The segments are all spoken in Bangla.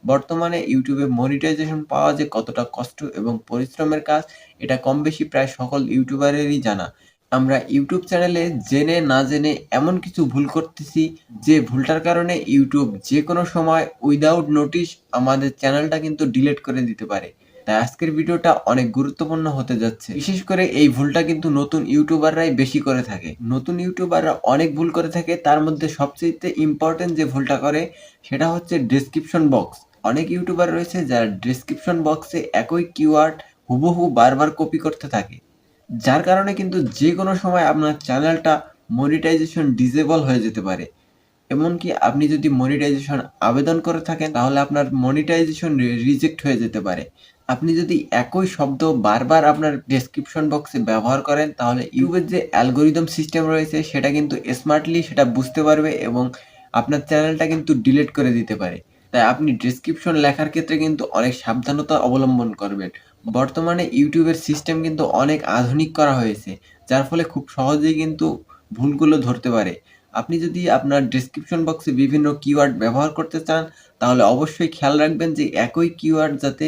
বর্তমানে ইউটিউবে মনিটাইজেশন পাওয়া যে কতটা কষ্ট এবং পরিশ্রমের কাজ, এটা কম বেশি প্রায় সকল ইউটিউবারেরই জানা। আমরা ইউটিউব চ্যানেলে জেনে না জেনে এমন কিছু ভুল করতেছি, যে ভুলটার কারণে ইউটিউব যেকোনো সময় উইদাউট নোটিশ আমাদের চ্যানেলটা কিন্তু ডিলিট করে দিতে পারে। তাই আজকের ভিডিওটা অনেক গুরুত্বপূর্ণ হতে যাচ্ছে। বিশেষ করে এই ভুলটা কিন্তু নতুন ইউটিউবাররাই বেশি করে থাকে। নতুন ইউটিউবাররা অনেক ভুল করে থাকে, তার মধ্যে সবচাইতে ইম্পর্টেন্ট যে ভুলটা করে সেটা হচ্ছে ডেসক্রিপশন বক্স। অনেক ইউটিউবার রয়েছে যারা ডেসক্রিপশন বক্সে একই কিওয়ার্ড হুবহু বারবার কপি করতে থাকে। যার কারণে কিন্তু যেকোনো সময় আপনার চ্যানেলটা মনিটাইজেশন ডিসেবল হয়ে যেতে পারে। এমনকি আপনি যদি মনিটাইজেশন আবেদন করে থাকেন তাহলে আপনার মনিটাইজেশন রিজেক্ট হয়ে যেতে পারে। আপনি যদি একই শব্দ বারবার আপনার ডেসক্রিপশন বক্সে ব্যবহার করেন তাহলে ইউটিউবের যে অ্যালগরিদম সিস্টেম রয়েছে সেটা কিন্তু স্মার্টলি সেটা বুঝতে পারবে এবং আপনার চ্যানেলটা কিন্তু ডিলিট করে দিতে পারে। তাই আপনি ডেসক্রিপশন লেখার ক্ষেত্রে কিন্তু অনেক সাবধানতা অবলম্বন করবেন। বর্তমানে ইউটিউবের সিস্টেম কিন্তু অনেক আধুনিক করা হয়েছে, যার ফলে খুব সহজেই কিন্তু ভুলগুলো ধরতে পারে। আপনি যদি আপনার ডেসক্রিপশন বক্সে বিভিন্ন কিওয়ার্ড ব্যবহার করতে চান, তাহলে অবশ্যই খেয়াল রাখবেন যে একই কিওয়ার্ড যাতে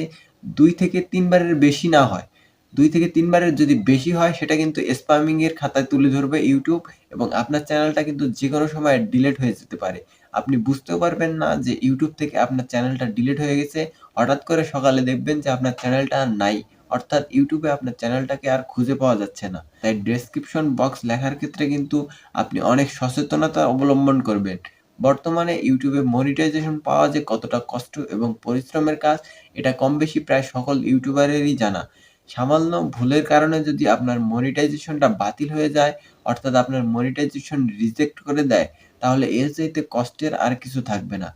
২ থেকে ৩ বারের বেশি না হয়। ২ থেকে ৩ বারের যদি বেশি হয় সেটা কিন্তু স্প্যামিং এর খাতায় তুলে ধরবে ইউটিউব এবং আপনার চ্যানেলটা কিন্তু যেকোনো সময় ডিলিট হয়ে যেতে পারে। আপনি বুঝতেও পারবেন না যে ইউটিউব থেকে আপনার চ্যানেলটা ডিলিট হয়ে গেছে। হঠাৎ করে সকালে দেখবেন যে আপনার চ্যানেলটা আর নাই। অর্থাৎ ইউটিউবে আপনার চ্যানেলটাকে আর খুঁজে পাওয়া যাচ্ছে না। তাই ডেসক্রিপশন বক্স লেখার ক্ষেত্রে কিন্তু আপনি অনেক সচেতনতা অবলম্বন করবেন। বর্তমানে ইউটিউবে মনিটাইজেশন পাওয়া যে কতটা কষ্ট এবং পরিশ্রমের কাজ, এটা কম বেশি প্রায় সকল ইউটিউবারেরই জানা। সামান্য ভুলের কারণে যদি আপনার মনিটাইজেশনটা বাতিল হয়ে যায়, অর্থাৎ আপনার মনিটাইজেশন রিজেক্ট করে দেয়, তাহলে এর চাইতে কষ্টের আর কিছু থাকবে না।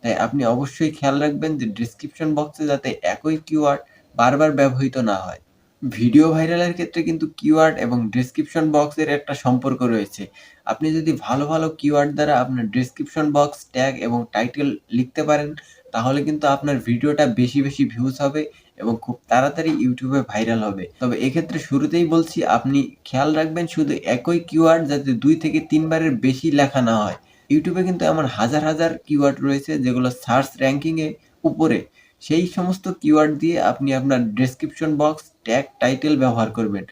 তাই আপনি অবশ্যই খেয়াল রাখবেন যে ডেসক্রিপশন বক্সে যাতে একই কিওয়ার্ড বারবার ব্যবহৃত না হয়। ভিডিও ভাইরালের ক্ষেত্রে কিন্তু কিওয়ার্ড এবং ডেসক্রিপশন বক্সের একটা সম্পর্ক রয়েছে। আপনি যদি ভালো, ভালো কিওয়ার্ড দ্বারা আপনার ডেসক্রিপশন বক্স, ট্যাগ এবং টাইটেল লিখতে পারেন, তাহলে কিন্তু আপনার ভিডিওটা বেশি, বেশি ভিউজ হবে এবং খুব তাড়াতাড়ি ইউটিউবে ভাইরাল হবে। তবে এক্ষেত্রে শুরুতেই বলছি আপনি খেয়াল রাখবেন শুধু একই কিওয়ার্ড যাতে ২ থেকে ৩ বারের বেশি লেখা না হয়। ইউটিউবে কিন্তু এমন হাজার, হাজার কিওয়ার্ড রয়েছে যেগুলো সার্চ র‍্যাংকিং এ উপরে। সেই সমস্ত কিওয়ার্ড দিয়ে আপনি আপনার ডেসক্রিপশন বক্স, ট্যাগ, টাইটেল ব্যবহার করবেন।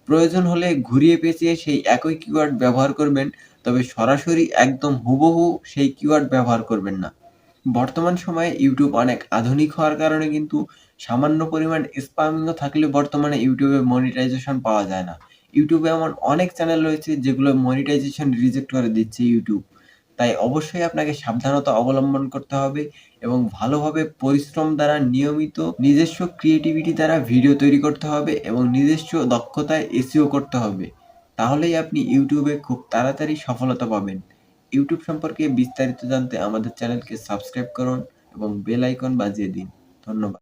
প্রয়োজন হলে ঘুরিয়ে পেঁচিয়ে সেই একই কিওয়ার্ড ব্যবহার করবেন, তবে সরাসরি একদম হুবহু সেই কিওয়ার্ড ব্যবহার করবেন না। বর্তমান সময়ে ইউটিউব অনেক আধুনিক হওয়ার কারণে কিন্তু সামান্য পরিমাণ স্প্যামিংও থাকলে বর্তমানে ইউটিউবে মনিটাইজেশন পাওয়া যায় না। ইউটিউবে এমন অনেক চ্যানেল রয়েছে যেগুলো মনিটাইজেশন রিজেক্ট করে দিচ্ছে ইউটিউব। তাই অবশ্যই আপনাকে সাবধানতা অবলম্বন করতে হবে এবং ভালোভাবে পরিশ্রম দ্বারা নিয়মিত নিজস্ব ক্রিয়েটিভিটি দ্বারা ভিডিও তৈরি করতে হবে এবং নিজস্ব দক্ষতায় এসইও করতে হবে। তাহলেই আপনি ইউটিউবে খুব তাড়াতাড়ি সফলতা পাবেন। ইউটিউব সম্পর্কে বিস্তারিত জানতে আমাদের চ্যানেলকে সাবস্ক্রাইব করুন এবং বেল আইকন বাজিয়ে দিন। ধন্যবাদ।